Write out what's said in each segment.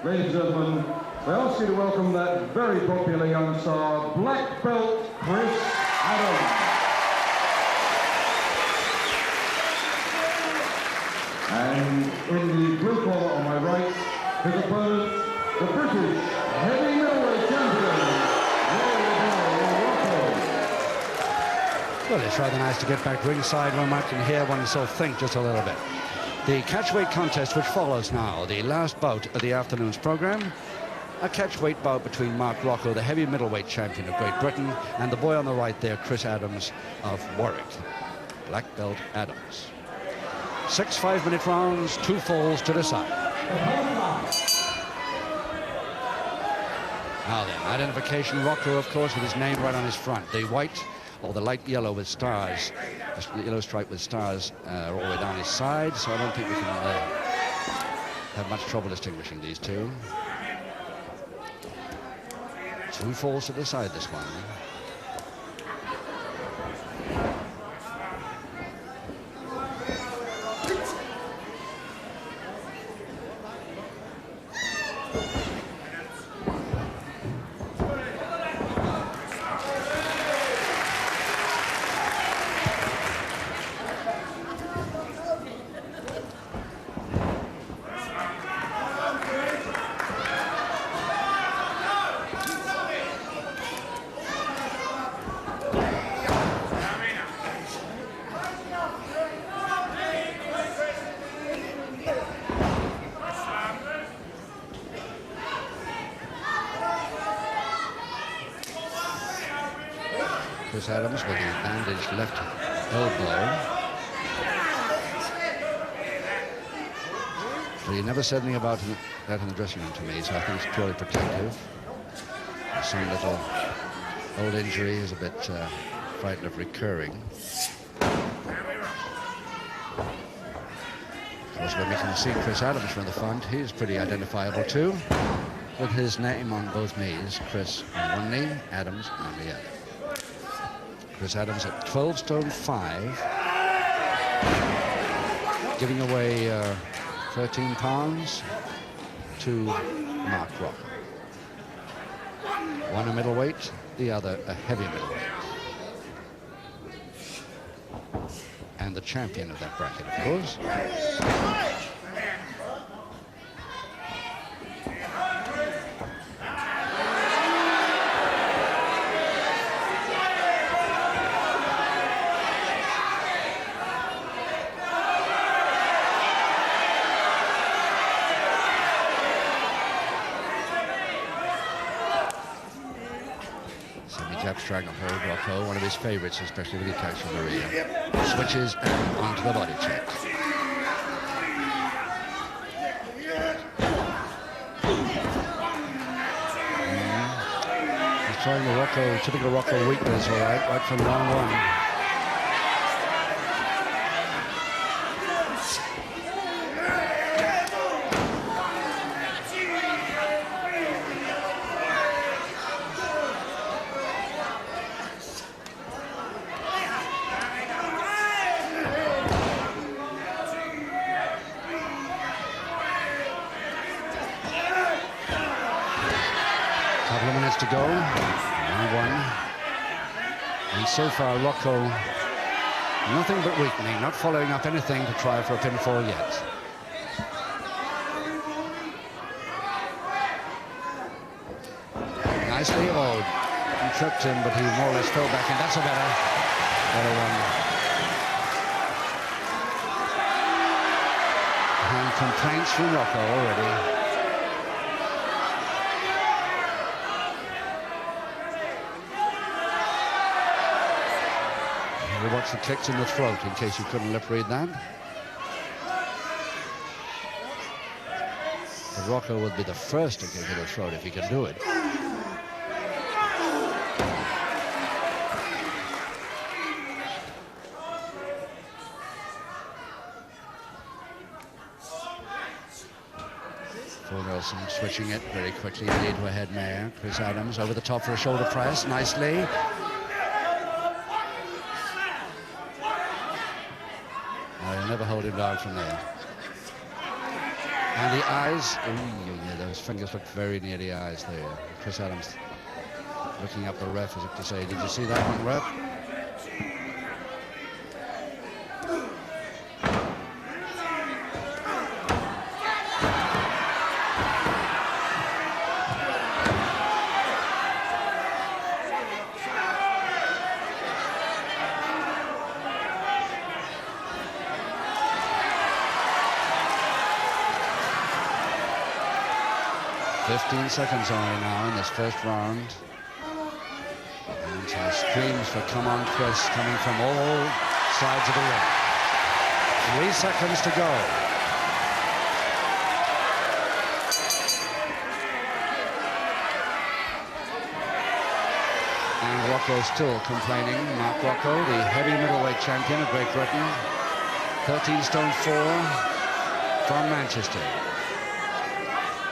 Ladies and gentlemen, I ask you to welcome that very popular young star, Blackbelt Chris Adams. And in the blue corner on my right, his opponent, the British heavy middleweight champion, Rocco. Well, it's rather nice to get back ringside when one can hear oneself think just a little bit. The catchweight contest which follows now, the last bout of the afternoon's program, a catchweight bout between Mark Rocco, the heavy middleweight champion of Great Britain, and the boy on the right there, Chris Adams of Warwick. Black belt Adams. 6 5-minute rounds, 2 falls to decide. Now then, identification, Rocco, of course, with his name right on his front. The white, or the light yellow with stars, the yellow stripe with stars all the way down his side, so I don't think we can have much trouble distinguishing these two. 2 falls to decide this one. Chris Adams with the bandaged left elbow. But he never said anything about that in the dressing room to me, so I think it's purely protective. Some little old injury is a bit frightened of recurring. Of course, when we can see Chris Adams from the front, he's pretty identifiable too, with his name on both knees. Chris on one knee, Adams on the other. Chris Adams at 12 stone 5, giving away 13 pounds to Mark Rocco. One a middleweight, the other a heavy middleweight. And the champion of that bracket, of course. Stranglehold, Rocco, one of his favorites, especially when he attacks from the rear. Switches and onto the body check. He's trying the Rocco, typical Rocco weakness, all right from round one. To go, round one, and so far Rocco nothing but weakening, not following up anything to try for a pinfall yet. Nicely, he tripped him, but he more or less fell back, and that's a better one. And complaints from Rocco already. We'll watch the kicks in the throat in case you couldn't lip read that. But Rocco would be the first to kick in the throat if he can do it. Paul Nelson switching it very quickly, lead to a head mare. Chris Adams over the top for a shoulder press, nicely. Never hold him down from there. And the eyes, yeah, those fingers look very near the eyes there. Chris Adams looking up the ref as if to say, did you see that one, ref? "15 seconds only now in this first round." And screams for "come on, Chris," coming from all sides of the ring. 3 seconds to go. And Rocco still complaining. Mark Rocco, the heavy middleweight champion of Great Britain, 13 stone 4 from Manchester.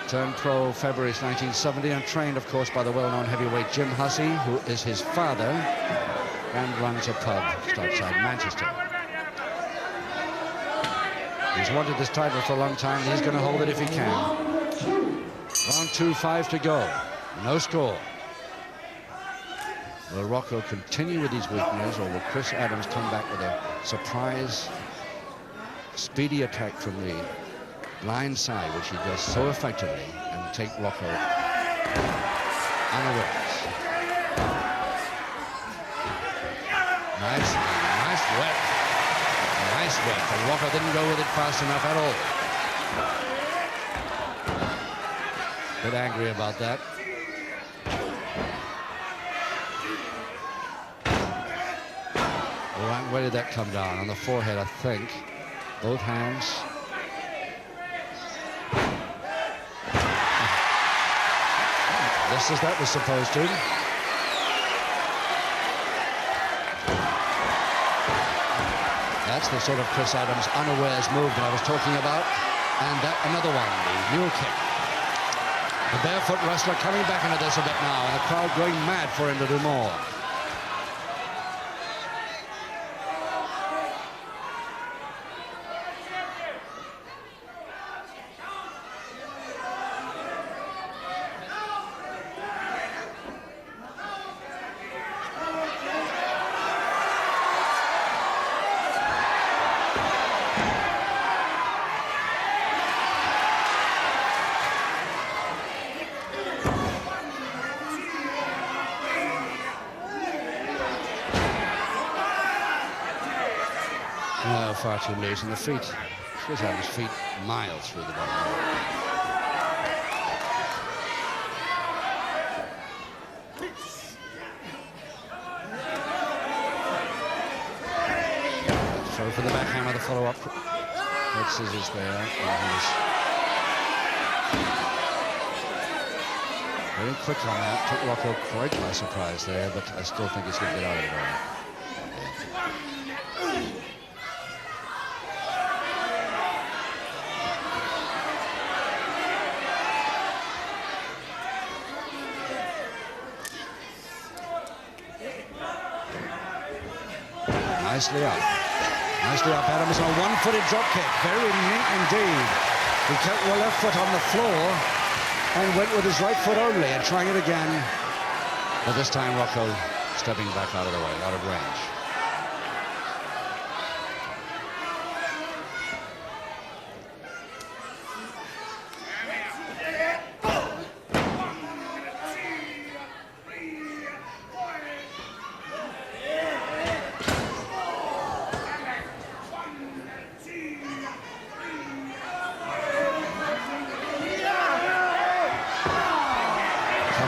Turned pro February 1970 and trained, of course, by the well-known heavyweight Jim Hussey, who is his father and runs a pub just outside Manchester. He's wanted this title for a long time, and he's going to hold it if he can. Round 2, 5 to go. No score. Will Rocco continue with these weaknesses, or will Chris Adams come back with a surprise, speedy attack from the blind side, which he does so effectively, and take Rocco unawares? Nice whip. Nice whip, and Rocco didn't go with it fast enough at all. Bit angry about that. All right, where did that come down? On the forehead, I think. Both hands. Just as that was supposed to. That's the sort of Chris Adams unawares move that I was talking about. And that another one, the mule kick. The barefoot wrestler coming back into this a bit now, and the crowd going mad for him to do more. Far too late in the feet. Chris Adams' feet miles through the body. So for the backhammer, the follow-up. Head scissors there. Very quick on that. Took Rocco quite by surprise there, but I still think he's going to get out of it all. Nicely up. Nicely up, Adams, on a one-footed drop kick. Very neat indeed. He kept the left foot on the floor and went with his right foot only and trying it again. But this time Rocco stepping back out of the way, out of range.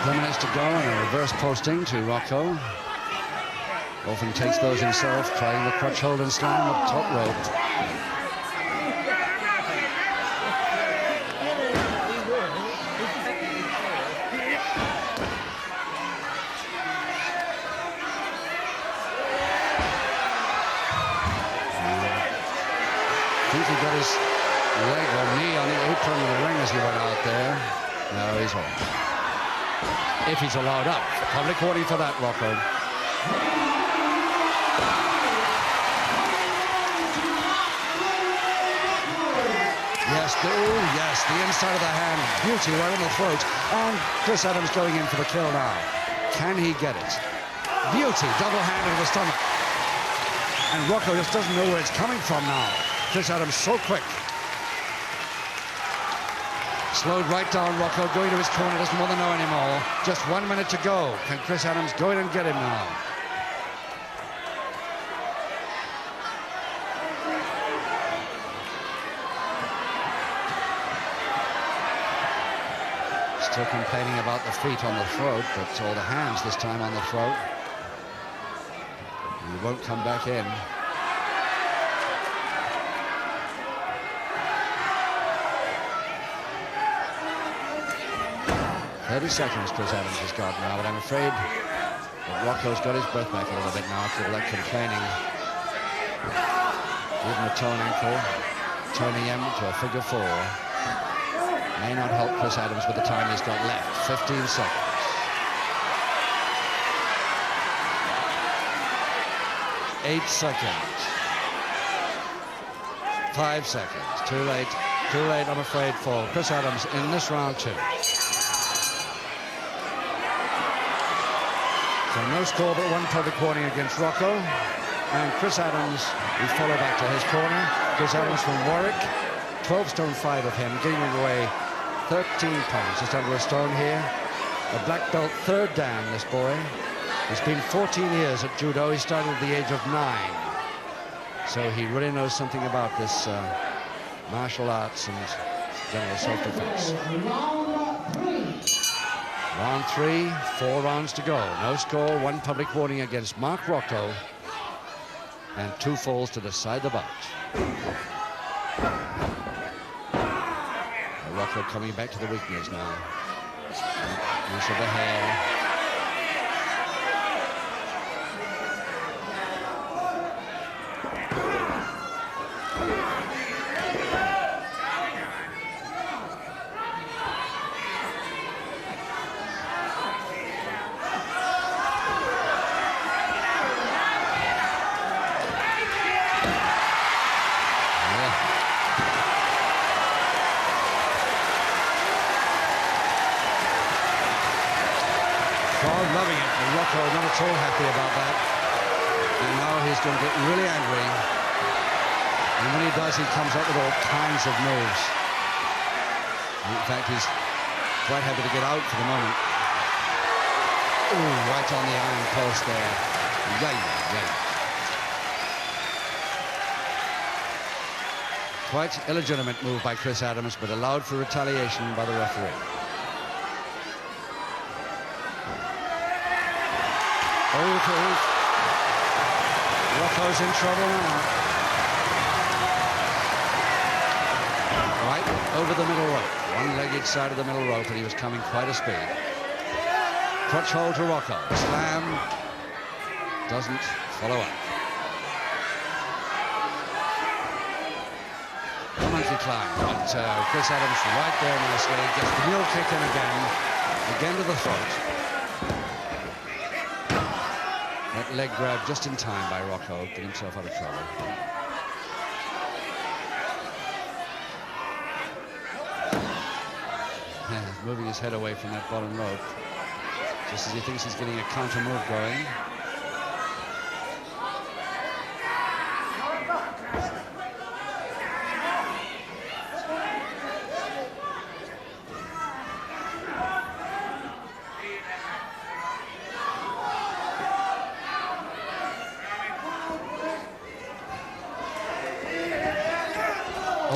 Minutes to go, and a reverse posting to Rocco. Often takes those himself, trying the crutch hold and slam up top rope. I think he got his leg or knee on the apron of the ring as he went out there. No, he's home. If he's allowed up. Public warning for that, Rocco. yes, the inside of the hand. Beauty right on the throat. And Chris Adams going in for the kill now. Can he get it? Beauty, double hand into the stomach. And Rocco just doesn't know where it's coming from now. Chris Adams so quick. Slowed right down, Rocco going to his corner, doesn't want to know anymore. Just 1 minute to go. Can Chris Adams go in and get him now? Still complaining about the feet on the throat, but all the hands this time on the throat. He won't come back in. "30 seconds Chris Adams has got now, but I'm afraid that Rocco's got his breath back a little bit now after all that complaining. Give him a torn ankle, turning him to a figure 4. May not help Chris Adams with the time he's got left. 15 seconds. 8 seconds. 5 seconds. Too late, I'm afraid, for Chris Adams in this round 2. So no score but 1 public warning against Rocco. And Chris Adams, we follow back to his corner. Chris Adams from Warwick, 12 stone 5 of him, giving away 13 pounds, just under a stone here. A black belt, 3rd dan, this boy. He's been 14 years at Judo. He started at the age of 9. So he really knows something about this martial arts and general self-defense. Round 3, 4 rounds to go. No score, 1 public warning against Mark Rocco, and 2 falls to decide the bout. Rocco coming back to the weakness now. Use of the hair. Loving it, and Rocco not at all happy about that. And now he's going to get really angry. And when he does, he comes up with all kinds of moves. In fact, he's quite happy to get out for the moment. Ooh, right on the iron post there. Yay. Quite illegitimate move by Chris Adams, but allowed for retaliation by the referee. Rocco's in trouble now. Right over the middle rope. One-legged side of the middle rope, and he was coming quite a speed. Crutch hold to Rocco. Slam. Doesn't follow up. The monkey climb. But Chris Adams right there nicely. Gets the heel kick in again to the throat. That leg grab just in time by Rocco, get himself out of trouble. Yeah, moving his head away from that bottom rope, just as he thinks he's getting a counter move going.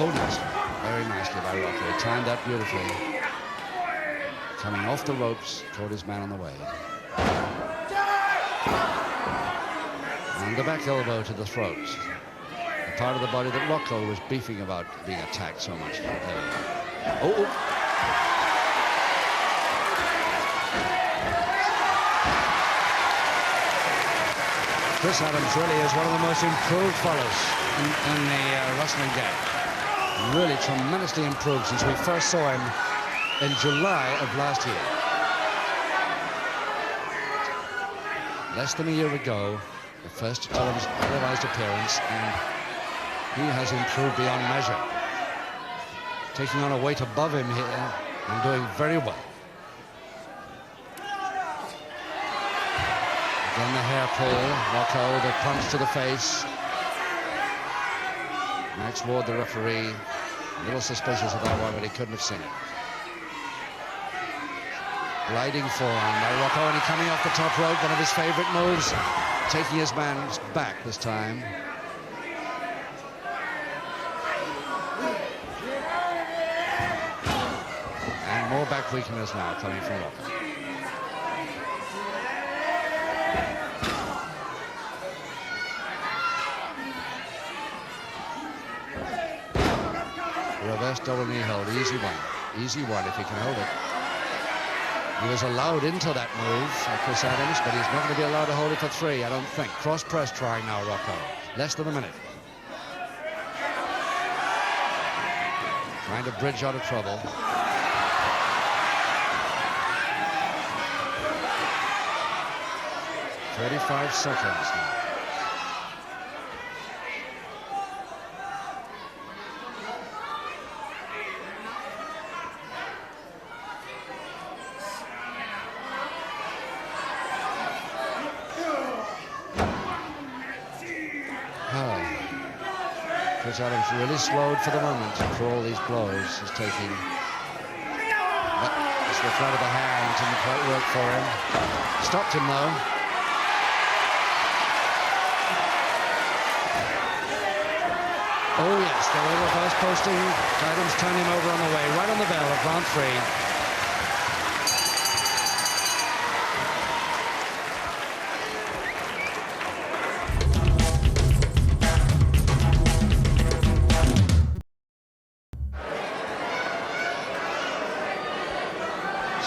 Oh, nicely. Very nicely by Rocco. He timed that beautifully. Coming off the ropes toward his man on the way. And the back elbow to the throat. The part of the body that Rocco was beefing about being attacked so much. Oh. Chris Adams really is one of the most improved fellows in the wrestling game. Really tremendously improved since we first saw him in July of last year. Less than a year ago, the first televised appearance, and he has improved beyond measure. taking on a weight above him here and doing very well. Again, the hair pull. Rocco, the punch to the face. Max Ward, the referee, a little suspicious of that one, but he couldn't have seen it. Gliding forearm by Rocco, and he coming off the top rope, one of his favorite moves, taking his man's back this time. And more back weakness now coming from Rocco. Reverse double knee hold, easy one if he can hold it. He was allowed into that move, Chris Adams, but he's not going to be allowed to hold it for 3, I don't think. Cross press trying now, Rocco. Less than a minute. Trying to bridge out of trouble. "35 seconds now. Chris Adams really slowed for the moment for all these blows he's taking. But it's the flat of the hand, didn't quite work for him. Stopped him though. Oh yes, the reverse posting. Adams turned him over on the way, right on the bell of round 3.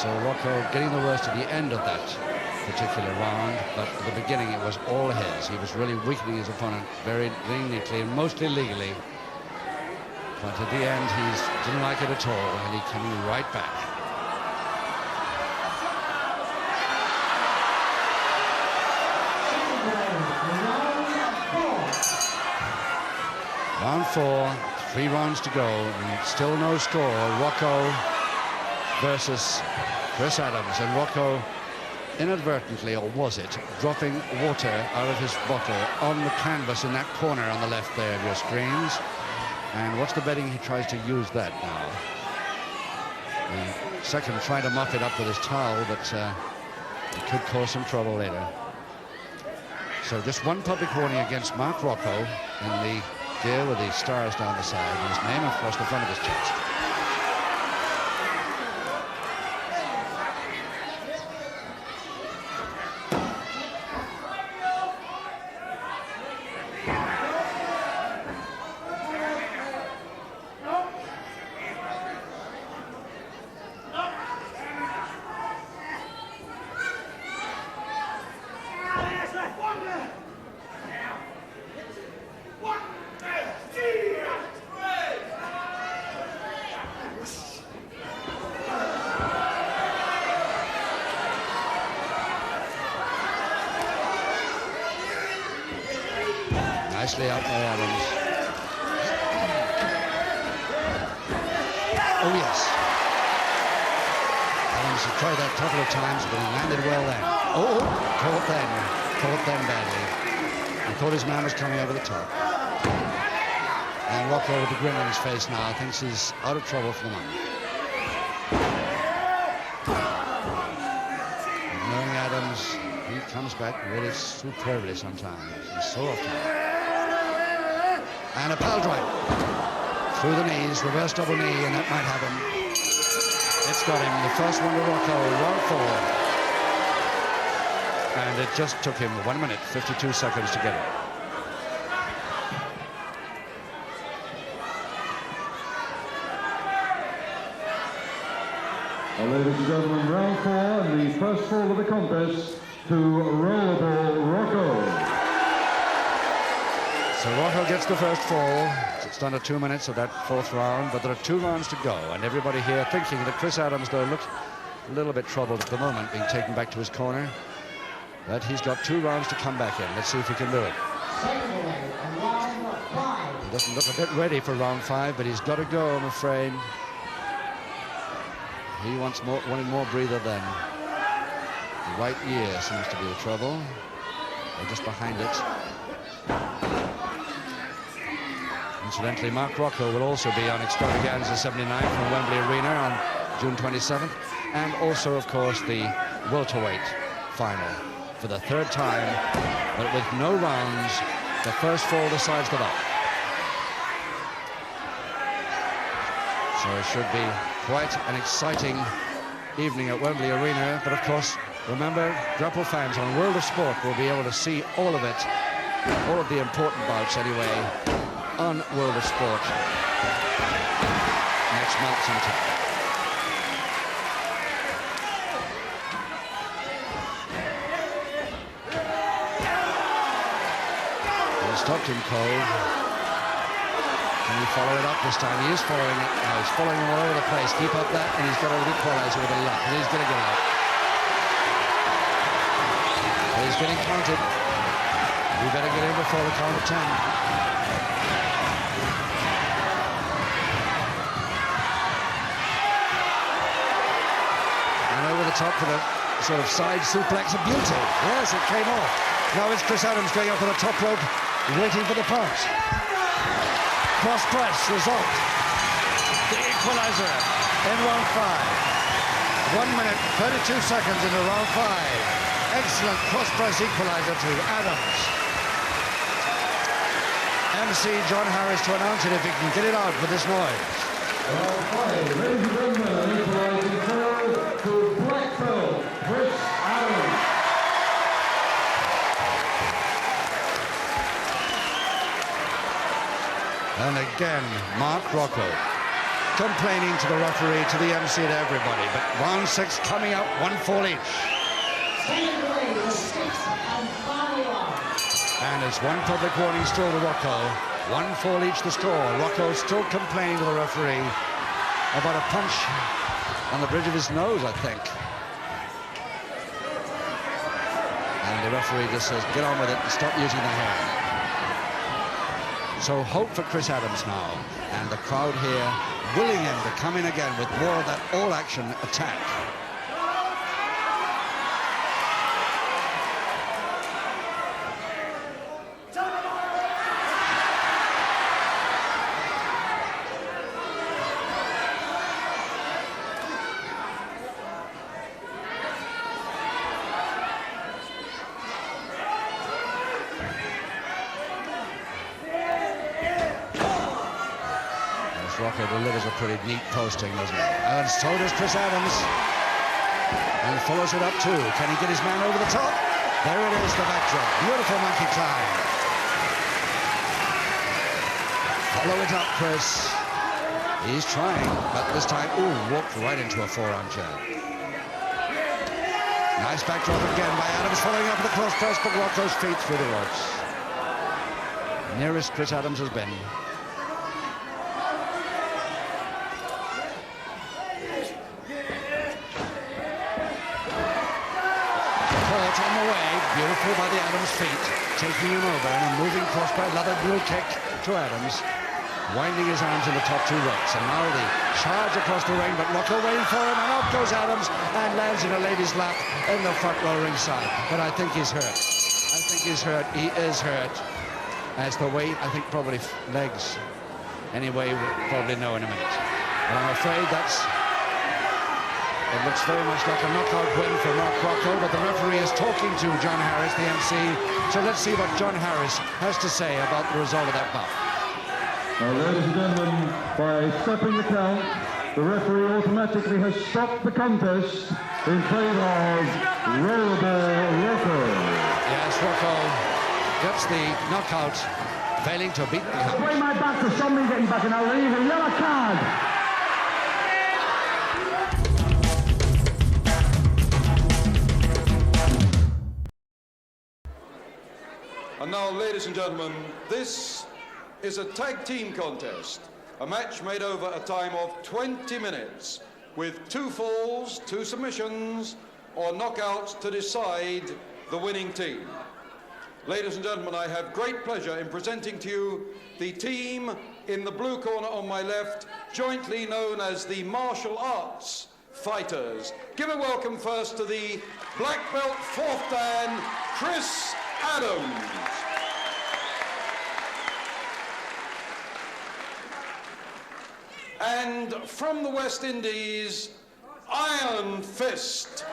So Rocco getting the worst at the end of that particular round, but at the beginning it was all his. He was really weakening his opponent very neatly and mostly legally. But at the end, he didn't like it at all, and he coming right back. Round 4, 3 rounds to go, and still no score. Rocco versus Chris Adams, and Rocco inadvertently, or was it, dropping water out of his bottle on the canvas in that corner on the left there of your screens. And what's the betting he tries to use that now? The second trying to mop it up with his towel, but it could cause some trouble later. So just one public warning against Mark Rocco in the gear with the stars down the side, and his name across the front of his chest. Nicely out by Adams. Oh, yes. Adams had tried that a couple of times, but he landed well then. Oh, caught then badly. He thought his man was coming over the top. And Rocco with a grin on his face now thinks he's out of trouble for the moment. And knowing Adams, he comes back really superbly sometimes. He's so often. And a pile drive through the knees, reverse double knee, and that might have him. It's got him. The first one to Rocco, round 4. And it just took him 1 minute, 52 seconds to get it. Ladies and gentlemen, round 4, and the first fall of the contest to rollerball Rocco. So Rocco gets the first fall. It's under 2 minutes of that 4th round, but there are 2 rounds to go, and everybody here thinking that Chris Adams, though, looks a little bit troubled at the moment, being taken back to his corner. But he's got 2 rounds to come back in. Let's see if he can do it. Second, round 5. Doesn't look a bit ready for round 5, but he's got to go, I'm afraid. He wanted more breather then. The right ear seems to be the trouble. Or just behind it. Incidentally, Mark Rocco will also be on Extravaganza 79 from Wembley Arena on June 27th. And also, of course, the welterweight final for the 3rd time, but with no rounds. The first fall decides the bout. So it should be quite an exciting evening at Wembley Arena. But of course, remember, grapple fans on World of Sport will be able to see all of it, all of the important bouts anyway, on World of Sport next month sometime. Stopped him cold. Can he follow it up this time? He is following it. No, he's following him all over the place. Keep up that, and he's got an equalizer with a left. And he's going to get out. He's getting counted. We better get in before the count of 10. And over the top for the sort of side suplex of beauty. Yes, it came off. Now it's Chris Adams going up on the top rope, waiting for the punch. Cross press result. The equalizer in round 5. 1 minute, 32 seconds into round 5. Excellent cross press equalizer to Adams. MC John Harris to announce it if he can get it out with this noise. Round 5, ladies and gentlemen, equalizing to Blackbelt, Chris Adams. And again, Mark Rocco complaining to the referee, to the MC, to everybody. But round 6 coming up, 1 fall each. And it's 1 public warning still to Rocco. 1 fall each the score. Rocco still complaining to the referee about a punch on the bridge of his nose, I think. And the referee just says, get on with it and stop using the hand. So hope for Chris Adams now, and the crowd here willing him to come in again with more of that all-action attack. Rocco delivers a pretty neat posting, doesn't he? And so does Chris Adams. And follows it up too. Can he get his man over the top? There it is, the backdrop. Beautiful monkey climb. Follow it up, Chris. He's trying, but this time, ooh, walked right into a forearm jab. Nice backdrop again by Adams, following up with a cross press, but Rocco's feet through the ropes. Nearest Chris Adams has been. On the way, beautiful by the Adams feet, taking him over, and a moving crossbar, leather blue kick to Adams, winding his arms in the top 2 ropes, and now the charge across the ring, but Rocco waiting for him, and up goes Adams, and lands in a lady's lap in the front row ringside. But I think he's hurt. I think he's hurt. He is hurt. As the weight, I think probably legs. Anyway, we'll probably know in a minute. But I'm afraid it looks very much like a knockout win for Mark Rocco, but the referee is talking to John Harris, the MC. So let's see what John Harris has to say about the result of that bout. Ladies and gentlemen, by stopping the count, the referee automatically has stopped the contest in favor of rollerball Rocco. Yes, Rocco gets the knockout, failing to beat the count. Bring my back to somebody getting back, and I'll leave a yellow card. And now, ladies and gentlemen, this is a tag team contest, a match made over a time of 20 minutes, with 2 falls, 2 submissions, or knockouts to decide the winning team. Ladies and gentlemen, I have great pleasure in presenting to you the team in the blue corner on my left, jointly known as the Martial Arts Fighters. Give a welcome first to the black belt fourth dan, Chris Adams. And from the West Indies, Iron Fist.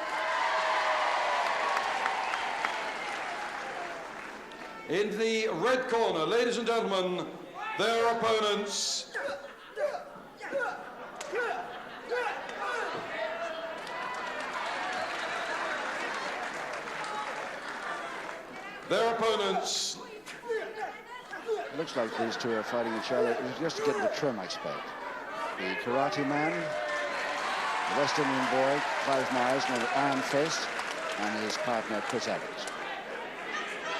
In the red corner, ladies and gentlemen, their opponents. Their opponents. It looks like these two are fighting each other just to get the trim, I expect. The karate man, the West Indian boy, Clive known as Iron Fist, and his partner, Chris Adams.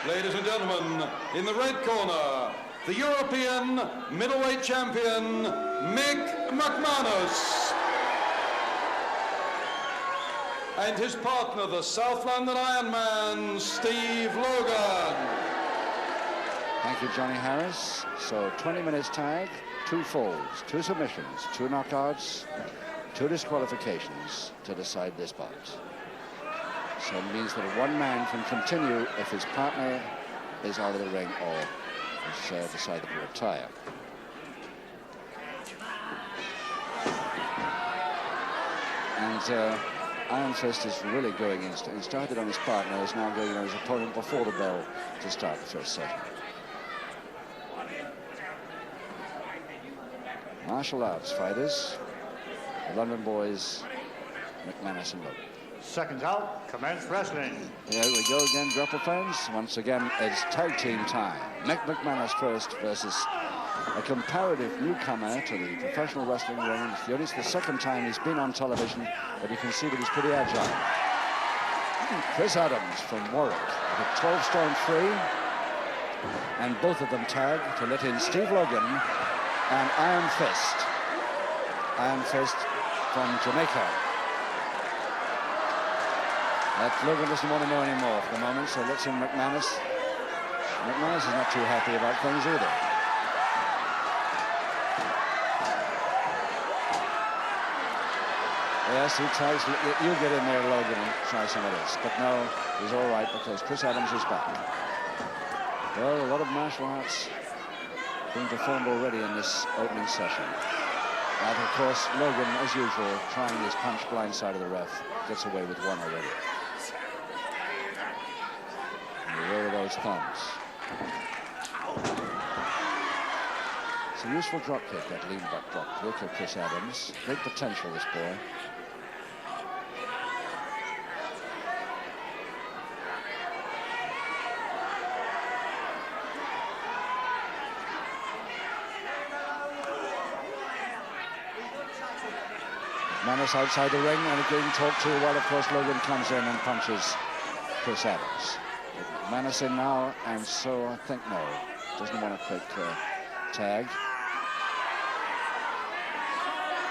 Ladies and gentlemen, in the red corner, the European middleweight champion, McNanus. And his partner, the South London Ironman, Steve Logan. Thank you, Johnny Harris. So 20 minutes tag, 2 falls, 2 submissions, 2 knockouts, 2 disqualifications to decide this bout. So it means that one man can continue if his partner is out of the ring or is decided to retire. And Iron Fist is really going in. He started on his partner, is now going on his opponent before the bell to start the first session. Martial arts fighters, the London boys, McNanus and Logan. Seconds out, commence wrestling. Here we go again, Grapple fans. Once again, it's tag team time. McNanus first versus a comparative newcomer to the professional wrestling ring. It's the second time he's been on television, but you can see that he's pretty agile. Chris Adams from Warwick at 12 stone 3, and both of them tag to let in Steve Logan and Iron Fist. Iron Fist from Jamaica. Logan doesn't want to know anymore for the moment, so let's in McNanus. McNanus is not too happy about things either. Yes, he tries, you get in there, Logan, and try some of this. But no, he's all right because Chris Adams is back. Well, a lot of martial arts being performed already in this opening session. And of course, Logan, as usual, trying his punch blind side of the ref, gets away with one already. Where are those thumbs? It's a useful drop kick, that lean back drop kick of Chris Adams. Great potential, this boy. McNanus outside the ring and again talked to while, of course, Logan comes in and punches Chris Adams. McNanus in now, and so I think no, doesn't want a quick tag.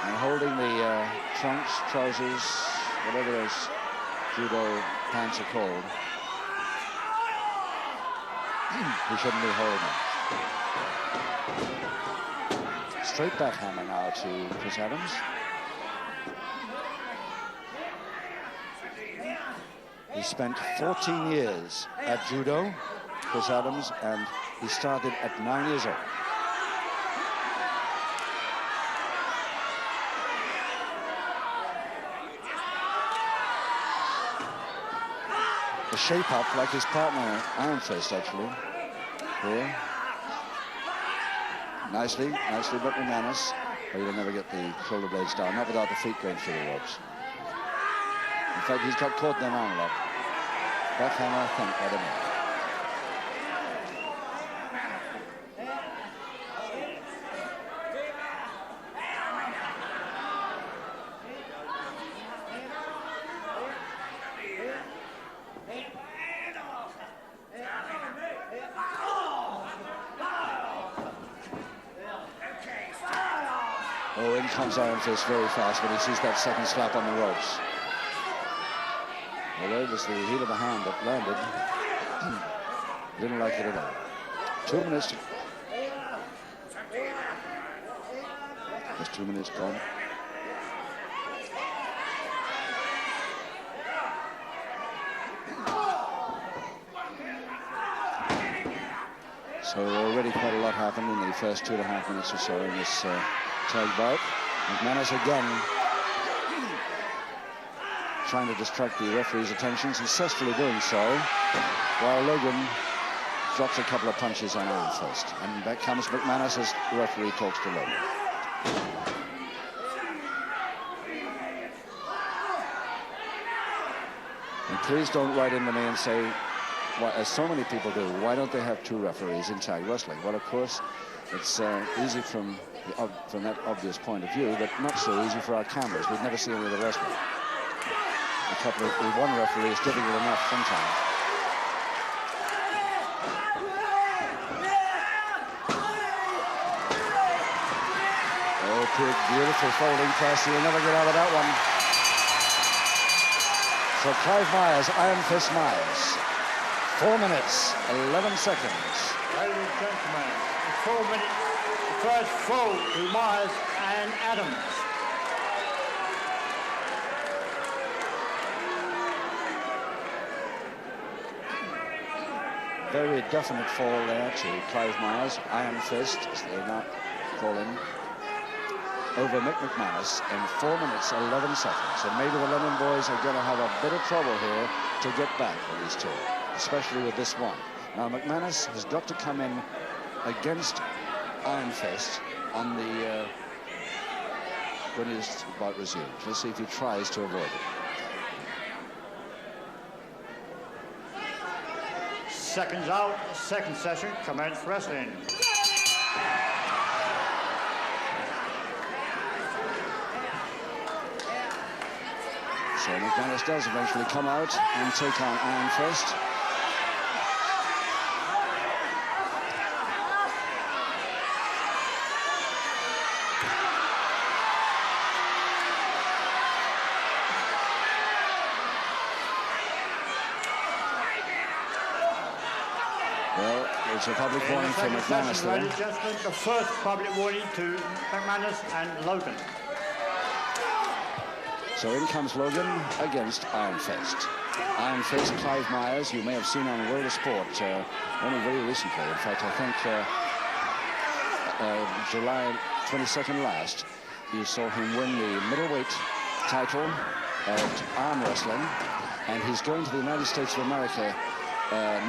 And holding the trunks, trousers, whatever those judo pants are called. He shouldn't be holding them. Straight backhammer now to Chris Adams. He spent 14 years at Judo, Chris Adams, and he started at 9 years old. The shape up like his partner, Iron Fist, actually. Here. Nicely but McNanus. But he'll never get the shoulder blades down, not without the feet going through the ropes. In fact, he's got caught in their arm a lot. Backhammer, I think, I don't know. Oh, in comes Iron Fist very fast when he sees that second slap on the ropes. Although it was the heel of the hand that landed. Didn't like it at all. 2 minutes. There's 2 minutes gone. So already quite a lot happened in the first 2.5 minutes or so in this tag bout. McNanus again trying to distract the referee's attention, successfully doing so, while Logan drops a couple of punches on Iron Fist. And back comes McNanus as the referee talks to Logan. And please don't write into me and say, why, as so many people do, why don't they have 2 referees in tag wrestling? Well, of course, it's easy from that obvious point of view, but not so easy for our cameras. We'd never see any of the wrestling. With one referee is difficult enough sometimes. Oh, beautiful folding press. He'll never get out of that one. So Clive Myers, Iron Fist Myers. 4 minutes, 11 seconds. Ladies and gentlemen, 4 minutes, the first fall to Myers and Adams. Very definite fall there to Clive Myers, Iron Fist, as they now call him, over McNanus in 4 minutes, 11 seconds. And maybe the London boys are going to have a bit of trouble here to get back with these 2, especially with this one. Now, McNanus has got to come in against Iron Fist on the when his bout resumes. Let's see if he tries to avoid it. Seconds out, second session, commence wrestling. So McNanus does eventually come out and take on Iron Fist. Well, it's a public warning for McNanus there. Ladies and gentlemen, the first public warning to McNanus and Logan. So in comes Logan against Iron Fist. Iron Fist, Clive Myers, you may have seen on World of Sport only very recently. In fact, I think July 22nd last, you saw him win the middleweight title at arm wrestling, and he's going to the United States of America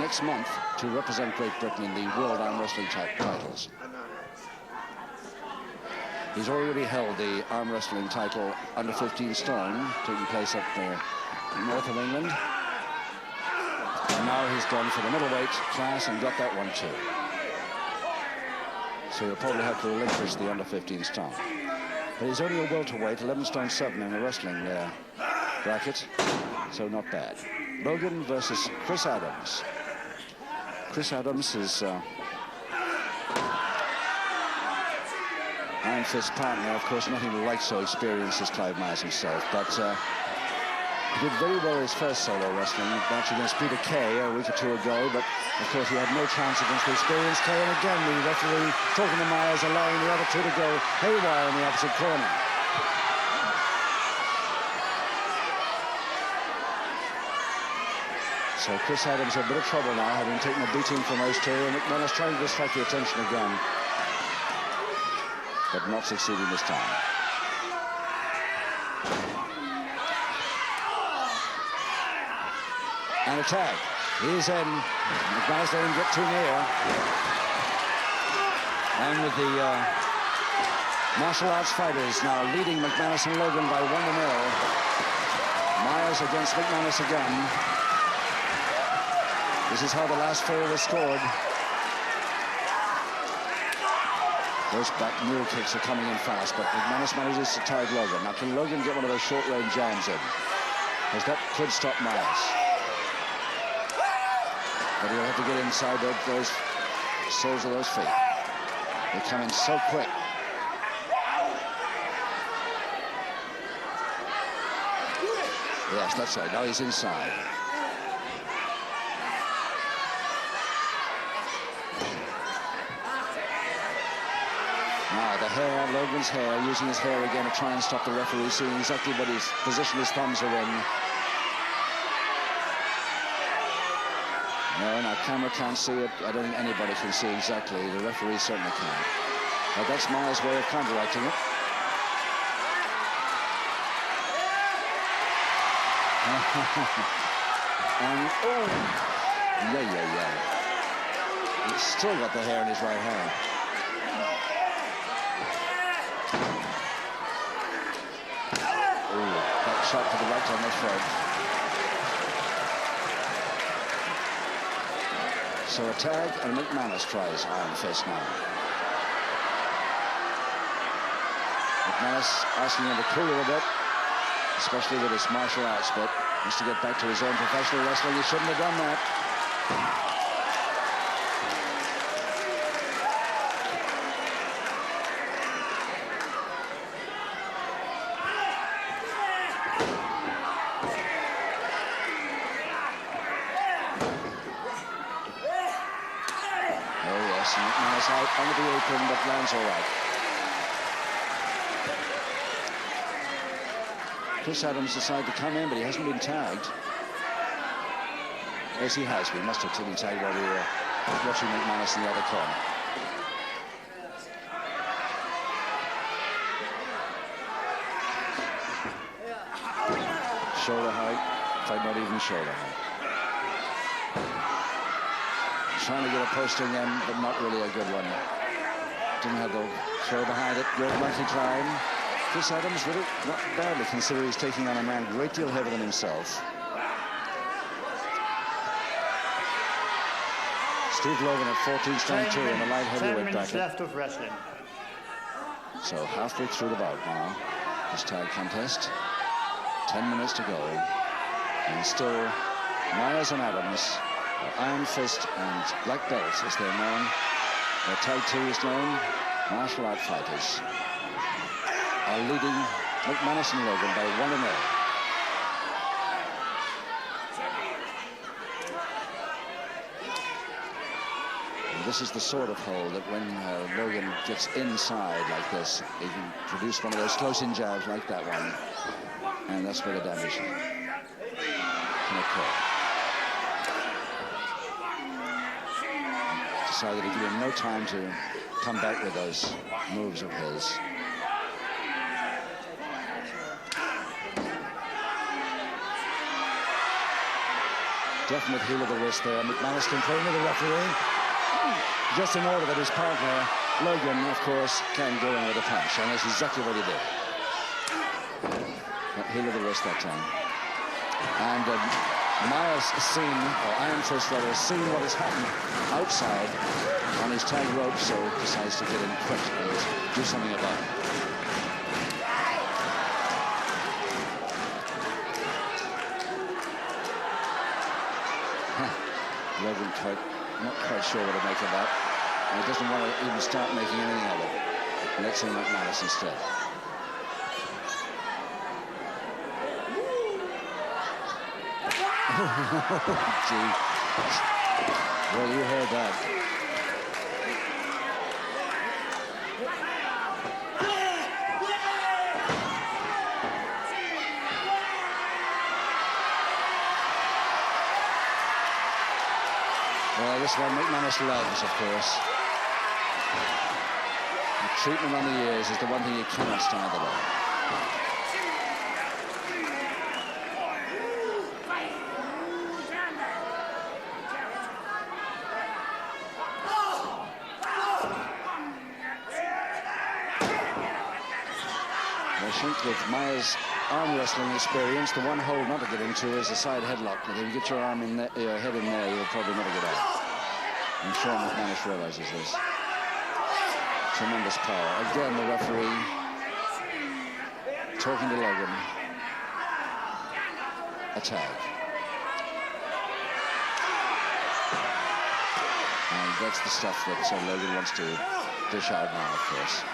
next month to represent Great Britain in the World Arm Wrestling titles. He's already held the arm wrestling title under 15 stone, taking place up there in north of England. And now he's gone for the middleweight class and got that one too. So he'll probably have to relinquish the under 15 stone. But he's only a welterweight, 11 stone 7 in the wrestling bracket, so not bad. Logan versus Chris Adams. Chris Adams is Iron Fist partner, of course, nothing like so experienced as Clive Myers himself, but he did very well his first solo wrestling match against Peter Kay a week or 2 ago, but of course he had no chance against the experienced Kay, and again the referee talking to Myers, allowing the other 2 to go haywire in the opposite corner. So Chris Adams had a bit of trouble now, having taken a beating from those 2, and McNanus trying to distract the attention again, but not succeeding this time. And a tag. He's in. McNanus didn't get too near. And with the martial arts fighters now leading McNanus and Logan by 1-0. Myers against McNanus again. This is how the last 4 were scored. Those back mule kicks are coming in fast, but McNanus manages to tag Logan. Now, can Logan get one of those short-range jams in? Because that could stop Myers. But he'll have to get inside those soles of those feet. They come in so quick. Yes, that's right. Now he's inside. hair, Logan's hair, using his hair again to try and stop the referee, seeing exactly what his position his thumbs are in. No, our camera can't see it. I don't think anybody can see exactly. The referee certainly can't. But that's Myers' way of counteracting it. And, oh, yeah. He's still got the hair in his right hand. Oh, that shot to the right on the throat. So a tag, and McNanus tries Iron Fist now. McNanus asking him to cool it a bit, especially with his martial arts bit. Wants to get back to his own professional wrestling. He shouldn't have done that. Oh yes, and McNanus out under the apron, but lands all right. Chris Adams decided to come in, but he hasn't been tagged. Yes, he has been. Must have been tagged while we were watching McNanus in the other corner. Shoulder height. In fact, not even shoulder height. Trying to get a posting in, but not really a good one. Didn't have the throw behind it. Good lucky climb. Chris Adams with it, not badly, considering he's taking on a man a great deal heavier than himself. Steve Logan at 14 stone 2 in the light heavyweight bracket. 10 minutes left of wrestling. So halfway through the bout now, this tag contest. 10 minutes to go. And still, Myers and Adams, Iron Fist and Black Belts, as they're known. Their tag team is known, martial art fighters, are leading McNanus and Logan by 1-0. And this is the sort of hole that when Logan gets inside like this, he can produce one of those close-in jabs like that one. And that's where the damage can occur. Decided to give him no time to come back with those moves of his. Definite heel of the wrist there. McNanus complaining to the referee, just in order that his partner, Logan, of course, can go in with a punch. And that's exactly what he did. Heel of the wrist that time. And Myers seen, or Iron Fist rather, seen what has happened outside on his tag rope, so decides to get in quick and do something about it. Logan not quite sure what to make of that. And he doesn't want to even start making anything of it. Let's see McNanus instead. Gee. Well, you heard that. Well, this one McNanus loves, of course. The treatment on the ears is the one thing you cannot stand alone. I think with Myers' arm wrestling experience, the one hold not to get into is the side headlock. If you get your arm in there, your head in there, you'll probably never get out. I'm sure McNanus realizes this. Tremendous power. Again, the referee talking to Logan. A tag. And that's the stuff that Logan wants to dish out now, of course.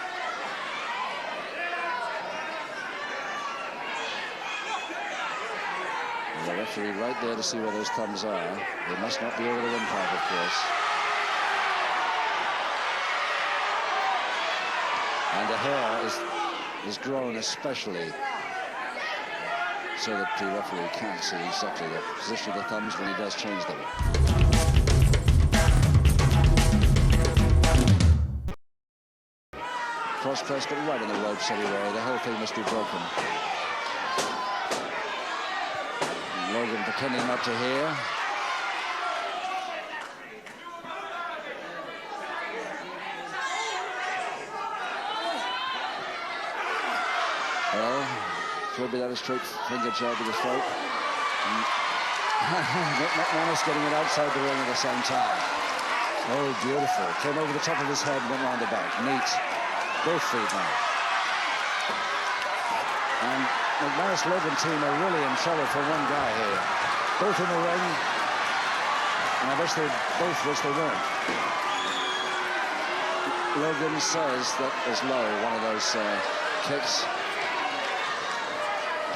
The referee right there to see where those thumbs are. They must not be over the windpipe, of course. And the hair is grown especially so that the referee can't see exactly the position of the thumbs when he does change them. Cross press, but right in the ropes anyway. The whole thing must be broken. Logan pretending not to hear. Well, could be that a straight finger jab to the throat. McNanus getting it outside the ring at the same time. Oh, beautiful. Came over the top of his head and went round the back. Neat. Both feet now. And McNanus-Logan team are really in trouble for one guy here. Both in the ring. And I wish they both wish they weren't. Logan says that was low, one of those kicks.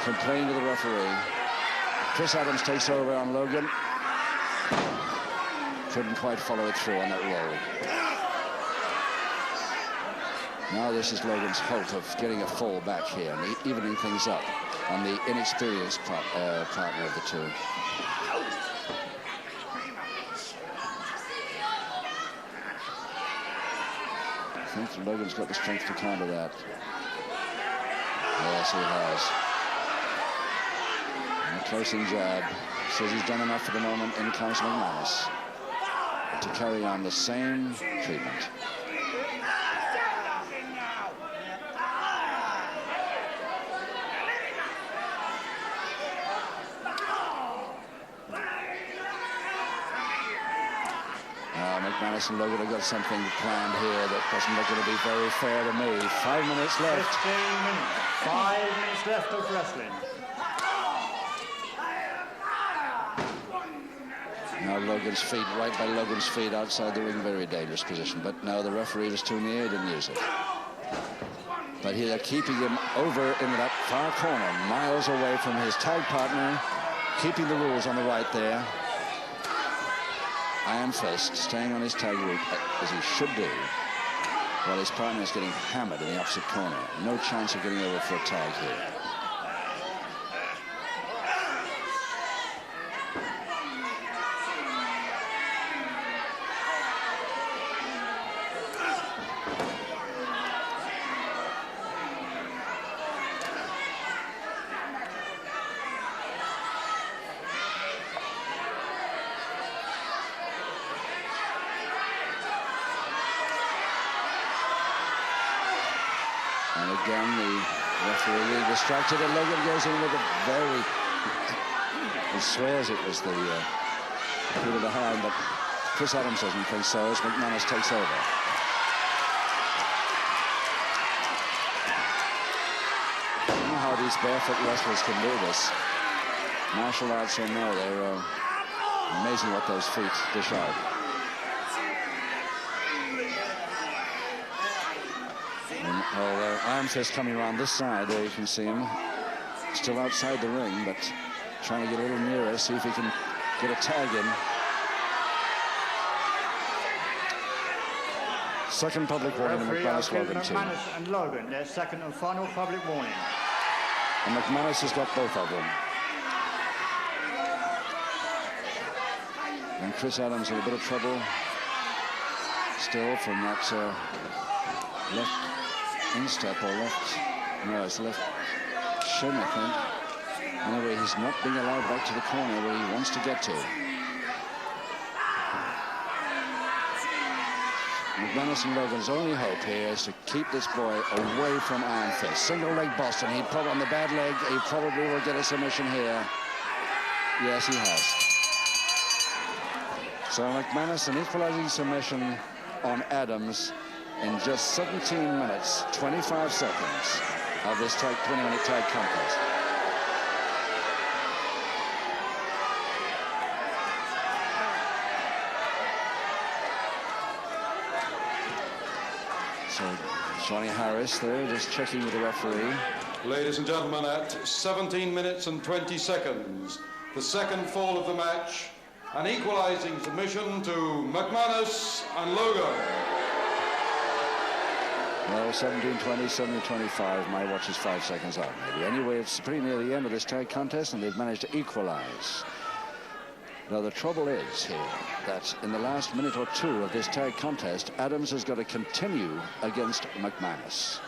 Complained to the referee. Chris Adams takes over on Logan. Couldn't quite follow it through on that roll. Now this is Logan's hope of getting a fall back here and evening things up on the inexperienced partner of the two. I think Logan's got the strength to counter that. Yes, he has. And a closing jab. Says he's done enough for the moment. In comes McNanus to carry on the same treatment. McNanus and Logan have got something planned here that doesn't look going to be very fair to me. 5 minutes left. 15 minutes. 5 minutes left of wrestling. Now Logan's feet, right by Logan's feet outside the ring, very dangerous position. But now the referee was too near, didn't use it. But here they're keeping him over in that far corner, miles away from his tag partner, keeping the rules on the right there. Iron fist, staying on his tag route as he should do, while his partner is getting hammered in the opposite corner. No chance of getting over for a tag here. And again, the referee distracted, and Logan goes in with a very... He swears it was the coup of the hand, but Chris Adams doesn't think so as McNanus takes over. I don't know how these barefoot wrestlers can do this. Martial arts or no, they're amazing what those feet dish out. Iron fist coming around this side. There you can see him. Still outside the ring, but trying to get a little nearer, see if he can get a tag in. Second public warning, McNanus-Logan team. McNanus and Logan, their second and final public warning. And McNanus has got both of them. And Chris Adams in a bit of trouble still from that left instep or left, no, it's left shin, I think. Anyway, he's not being allowed back to the corner where he wants to get to. McNanus and Logan's only hope here is to keep this boy away from Iron Fist. Single leg Boston, he'd probably on the bad leg, he probably will get a submission here. Yes, he has. So McNanus, an equalizing submission on Adams in just 17 minutes, 25 seconds of this 20-minute tag contest. So Johnny Harris there just checking with the referee. Ladies and gentlemen, at 17 minutes and 20 seconds, the second fall of the match, an equalizing submission to McNanus and Logan. Well, 17:20, 17:25. My watch is 5 seconds out, maybe. Anyway, it's pretty near the end of this tag contest, and they've managed to equalize. Now, the trouble is here that in the last minute or two of this tag contest, Adams has got to continue against McNanus.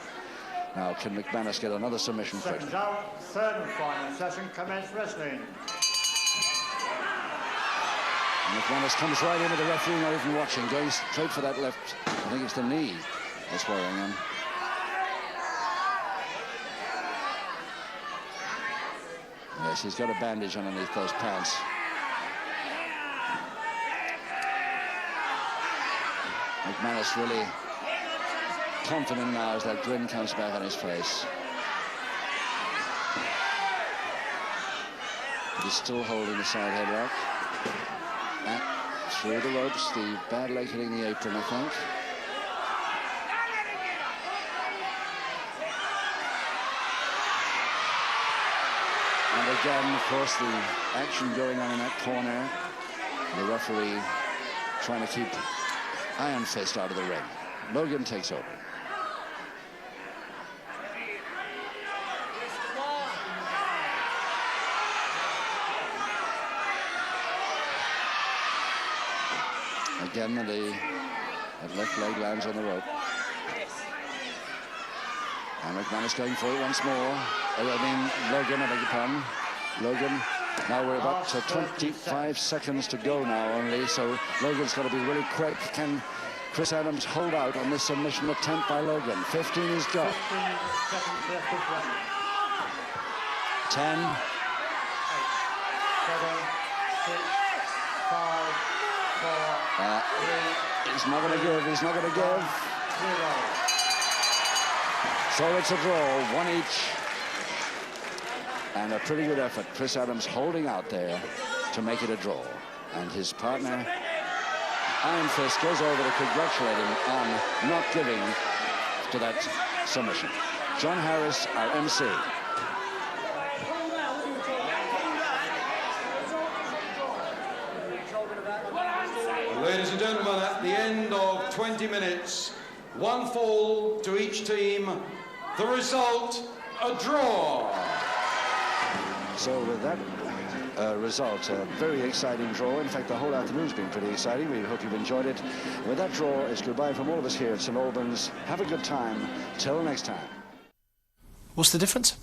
Now, can McNanus get another submission quickly? Seconds out, third and final session, commence wrestling. McNanus comes right in with the referee not even watching, going straight for that left. I think it's the knee that's worrying him. Yes, he's got a bandage underneath those pants. McNanus really confident now as that grin comes back on his face. But he's still holding the side headlock. And through the ropes, the bad leg hitting the apron, I think. And again, of course, the action going on in that corner. The referee trying to keep Iron Fist out of the ring. Logan takes over. Again, that left leg lands on the rope. And McNanus going for it once more. Logan, I beg your pardon. Logan. Now we're about to 25 seconds to go now only, so Logan's got to be really quick. Can Chris Adams hold out on this submission attempt by Logan? 15 he's got. 10. 8, 7, 6, 5, 4, 3. He's not going to give, he's not going to give. 0. So it's a draw, one each. And a pretty good effort. Chris Adams holding out there to make it a draw. And his partner, Iron Fist, goes over to congratulate him on not giving to that submission. John Harris, our MC. Ladies and gentlemen, at the end of 20 minutes, one fall to each team. The result, a draw. So with that result, a very exciting draw. In fact, the whole afternoon's been pretty exciting. We hope you've enjoyed it. With that draw, it's goodbye from all of us here at St. Albans. Have a good time. Till next time. What's the difference?